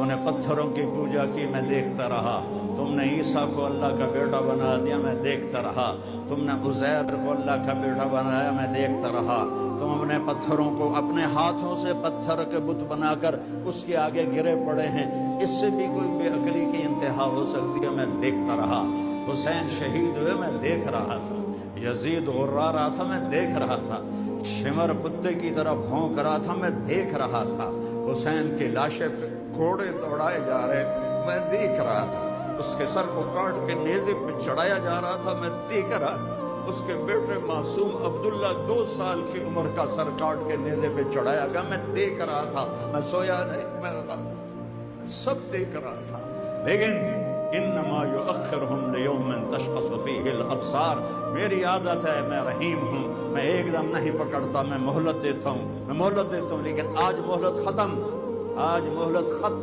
تم نے پتھروں کی پوجا کی، میں دیکھتا رہا، تم نے عیسیٰ کو اللہ کا بیٹا بنا دیا، میں دیکھتا رہا، تم نے عزیر کو اللہ کا بیٹا بنایا، میں دیکھتا رہا، تم نے پتھروں کو اپنے ہاتھوں سے پتھر کے بت بنا کر اس کے آگے گرے پڑے ہیں، اس سے بھی کوئی بے عقلی کی انتہا ہو سکتی ہے، میں دیکھتا رہا۔ حسین شہید ہوئے، میں دیکھ رہا تھا، یزید غرا رہا تھا، میں دیکھ رہا تھا، شمر کتے کی طرح بھونک رہا تھا، میں دیکھ رہا تھا، حسین کی لاشیں پہ گھوڑے دوڑائے جا رہے تھے، میں دیکھ رہا تھا، اس کے سر کو کاٹ کے نیزے پہ چڑھایا جا رہا تھا، میں دیکھ رہا تھا، اس کے بیٹے معصوم عبداللہ 2 سال کی عمر کا سر کاٹ کے نیزے پہ چڑھایا گیا، میں دیکھ رہا تھا، میں سویا نہیں، میں سب دیکھ رہا تھا۔ لیکن انما یؤخرہم لیوم تشخص فیہ الابصار، میری عادت ہے، میں رحیم ہوں، میں ایک دم نہیں پکڑتا، میں مہلت دیتا ہوں، لیکن آج مہلت ختم، آج مہلت ختم۔